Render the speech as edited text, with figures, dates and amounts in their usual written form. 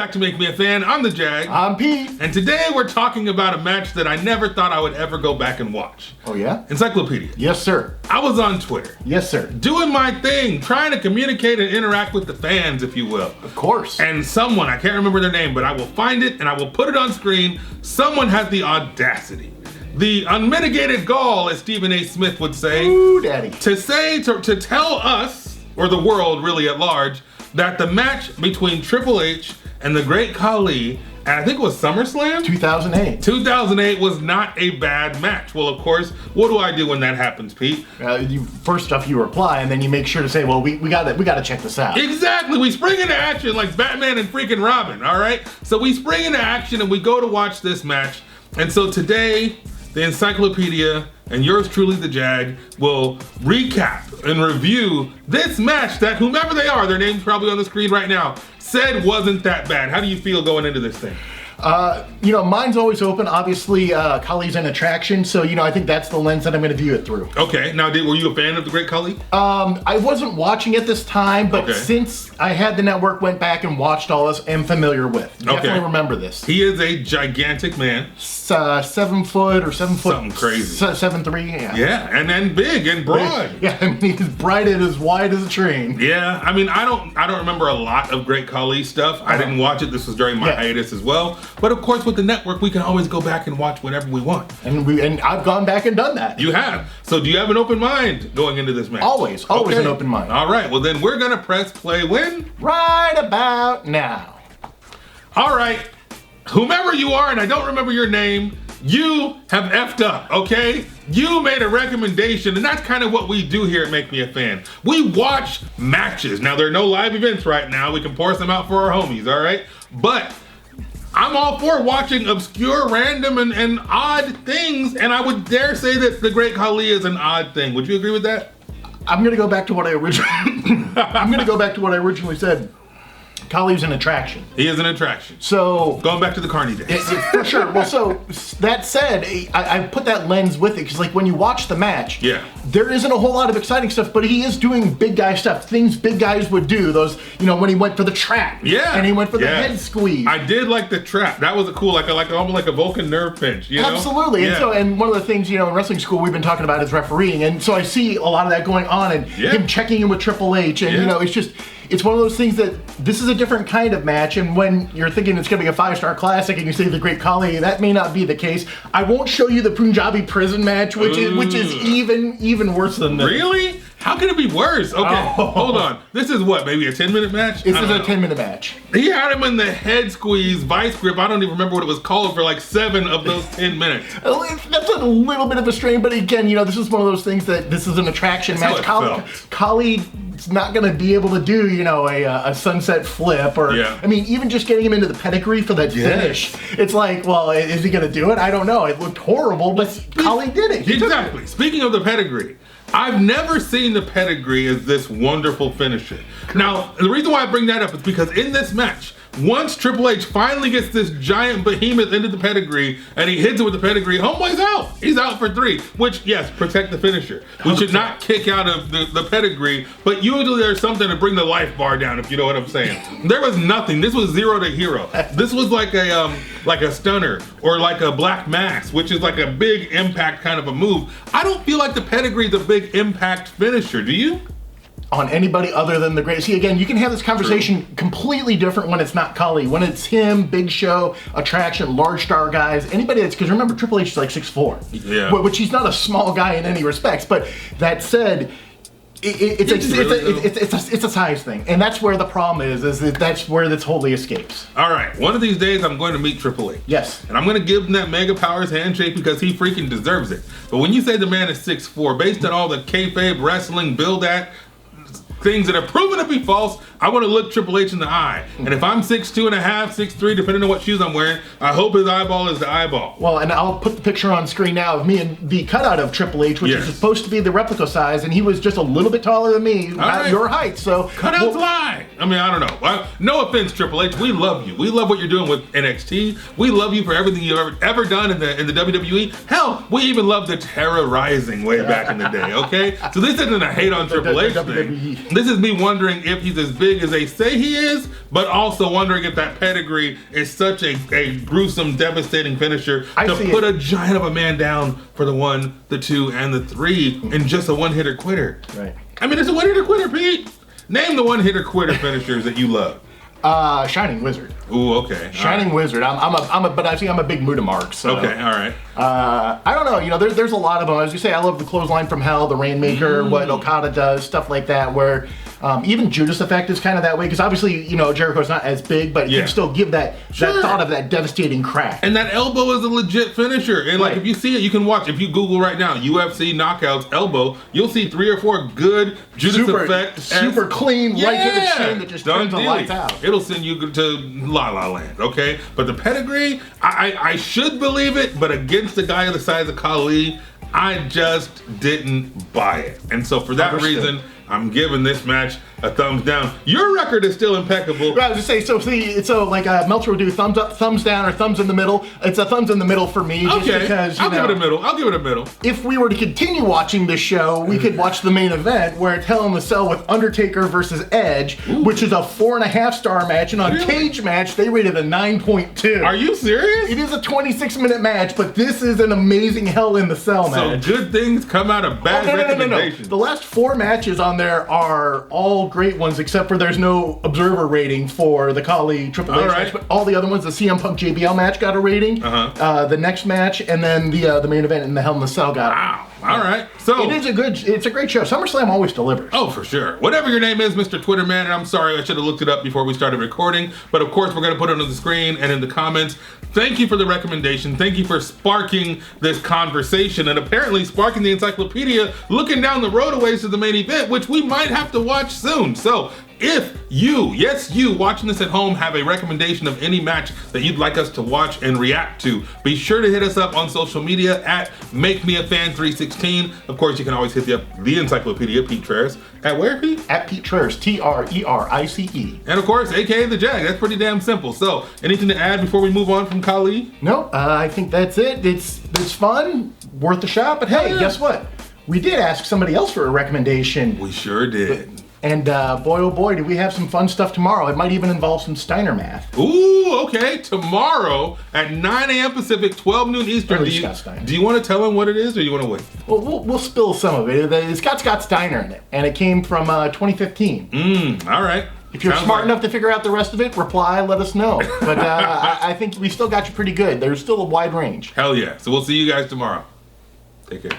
back to Make Me a Fan. I'm the Jag. I'm Pete. And today we're talking about a match that I never thought I would ever go back and watch. Oh, yeah? Encyclopedia. Yes, sir. I was on Twitter. Yes, sir. Doing my thing, trying to communicate and interact with the fans, if you will. Of course. And someone, I can't remember their name, but I will find it and I will put it on screen. Someone has the audacity, the unmitigated gall, as Stephen A. Smith would say, Ooh, daddy. to tell us, or the world really at large, that the match between Triple H and the great Khali, and I think it was SummerSlam? 2008. 2008 was not a bad match. Well, of course, what do I do when that happens, Pete? First off, you reply, and then you make sure to say, well, we gotta check this out. Exactly. We spring into action like Batman and freaking Robin, all right? So we spring into action and we go to watch this match. And so today, the Encyclopedia and yours truly, the Jag, will recap and review this match that whomever they are, their name's probably on the screen right now, said wasn't that bad. How do you feel going into this thing? Mine's always open. Obviously, Khali's an attraction, so, I think that's the lens that I'm going to view it through. Okay. Now, were you a fan of the great Khali? I wasn't watching at this time, but Okay. since I had the network, went back and watched all this, am familiar with. Definitely remember this. He is a gigantic man. 7 foot or 7 foot. Something crazy. 7'3", yeah. Yeah, and then big and broad. Yeah, I mean, he's bright and as wide as a train. Yeah, I mean, I don't remember a lot of great Khali stuff. I didn't watch it. This was during my hiatus as well. But of course, with the network, we can always go back and watch whatever we want. And I've gone back and done that. You have. So do you have an open mind going into this match? Always an open mind. All right, well then we're gonna press play when? Right about now. All right, whomever you are, and I don't remember your name, you have effed up, okay? You made a recommendation, and that's kind of what we do here at Make Me a Fan. We watch matches. Now, there are no live events right now. We can pour some out for our homies, all right? But I'm all for watching obscure, random, and odd things, and I would dare say that the great Khali is an odd thing. Would you agree with that? I'm gonna go back to what I originally said. Khali's an attraction. He is an attraction. So going back to the Carney days. For sure. Well, so that said, I put that lens with it because, like, when you watch the match, there isn't a whole lot of exciting stuff, but he is doing big guy stuff, things big guys would do. Those, when he went for the trap, and he went for the head squeeze. I did like the trap. That was almost like a Vulcan nerve pinch. Absolutely. Yeah. And one of the things, in wrestling school we've been talking about is refereeing, and so I see a lot of that going on, and him checking in with Triple H, and it's one of those things that this is a different kind of match, and when you're thinking it's going to be a 5-star classic and you say the great Khali, that may not be the case. I won't show you the Punjabi prison match, which is even worse than this. Really? How can it be worse? Okay, hold on. This is what, maybe a 10-minute match? This is a 10-minute match. He had him in the head squeeze vice grip. I don't even remember what it was called for like 7 of those 10 minutes. That's a little bit of a strain, but again, this is one of those things that this is an attraction match. Khali's not going to be able to do, a sunset flip or, I mean, even just getting him into the pedigree for that finish. It's like, well, is he going to do it? I don't know. It looked horrible, but Khali did it. Exactly. Speaking of the pedigree, I've never seen the pedigree as this wonderful finisher. Now, the reason why I bring that up is because in this match, once Triple H finally gets this giant behemoth into the pedigree and he hits it with the pedigree, homeboy's out. He's out for 3, which, yes, protect the finisher. We should not kick out of the pedigree, but usually there's something to bring the life bar down, if you know what I'm saying. There was nothing. This was 0 to hero. This was like a stunner or like a black mass, which is like a big impact kind of a move. I don't feel like the pedigree is a big impact finisher, do you? On anybody other than the great. See, again, you can have this conversation completely different when it's not Khali. When it's him, big show, attraction, large star guys, anybody that's, because remember, Triple H is like 6'4", which he's not a small guy in any respects. But that said, it's a size thing, and that's where the problem is that that's where this wholly escapes. All right, one of these days I'm going to meet Triple H. Yes. And I'm going to give him that Mega Powers handshake because he freaking deserves it. But when you say the man is 6'4", based on all the kayfabe wrestling things that are proven to be false, I want to look Triple H in the eye. And if I'm 6'2 and a half, 6'3", depending on what shoes I'm wearing, I hope his eyeball is the eyeball. Well, and I'll put the picture on screen now of me and the cutout of Triple H, which is supposed to be the replica size, and he was just a little bit taller than me, about your height. So cutouts lie. I mean, I don't know. No offense, Triple H. We love you. We love what you're doing with NXT. We love you for everything you've ever done in the WWE. Hell, we even love the terrorizing way back in the day. Okay, so this isn't a hate on Triple H thing. This is me wondering if he's as big big as they say he is, but also wondering if that pedigree is such a gruesome, devastating finisher to put a giant of a man down for the 1, the 2, and the 3 in just a one-hitter quitter. Right. I mean, it's a one-hitter quitter, Pete. Name the one-hitter quitter finishers that you love. Shining Wizard. Ooh, okay. Shining Wizard. But I think I'm a big Muda Mark. So. Okay, all right. I don't know. You know, there's a lot of them. As you say, I love the Clothesline from Hell, the Rainmaker, what Okada does, stuff like that. Where even Judas Effect is kind of that way because obviously, you know, Jericho's not as big, but he can still give that thought of that devastating crack. And that elbow is a legit finisher. And like if you see it, you can watch. If you Google right now, UFC knockouts elbow, you'll see 3 or 4 good Judas Effect, super clean, right to the chin that just turns the lights out. It'll send you to La La Land, okay? But the pedigree, I should believe it, but against a guy the size of Khali, I just didn't buy it. And so for that reason, I'm giving this match a thumbs down. Your record is still impeccable. Right, I was just saying, so like Meltzer would do thumbs up, thumbs down, or thumbs in the middle. It's a thumbs in the middle for me. Just because, I'll give it a middle. I'll give it a middle. If we were to continue watching this show, we could watch the main event where it's Hell in the Cell with Undertaker versus Edge, which is a 4.5-star match, and on Cage Match they rated a 9.2. Are you serious? It is a 26-minute match, but this is an amazing Hell in the Cell match. So good things come out of bad recommendations. The last 4 matches on there are all great ones, except for there's no observer rating for the Khali Triple H match, but all the other ones, the CM Punk JBL match got a rating. The next match, and then the main event in the Hell in the Cell got. Wow. All right. So it's a great show. SummerSlam always delivers. Oh, for sure. Whatever your name is, Mr. Twitter Man, and I'm sorry I should have looked it up before we started recording, but of course we're going to put it on the screen and in the comments. Thank you for the recommendation. Thank you for sparking this conversation and apparently sparking the Encyclopedia looking down the roadaways to the main event, which we might have to watch soon. So if you, yes you, watching this at home have a recommendation of any match that you'd like us to watch and react to, be sure to hit us up on social media at MakeMeAFan316. Of course, you can always hit the Encyclopedia, Pete Trerice. At where, Pete? At Pete Trerice, Trerice. And of course, AKA The Jag. That's pretty damn simple. So, anything to add before we move on from Khali? No, I think that's it. It's fun, worth a shot, but hey, guess what? We did ask somebody else for a recommendation. We sure did. And boy, oh boy, do we have some fun stuff tomorrow. It might even involve some Steiner math. Ooh, okay. Tomorrow at 9 a.m. Pacific, 12 noon Eastern. Do you want to tell him what it is, or you want to wait? Well, we'll spill some of it. It's got Scott Steiner in it, and it came from 2015. All right. If you're smart enough to figure out the rest of it, reply, let us know. But I think we still got you pretty good. There's still a wide range. Hell yeah. So we'll see you guys tomorrow. Take care.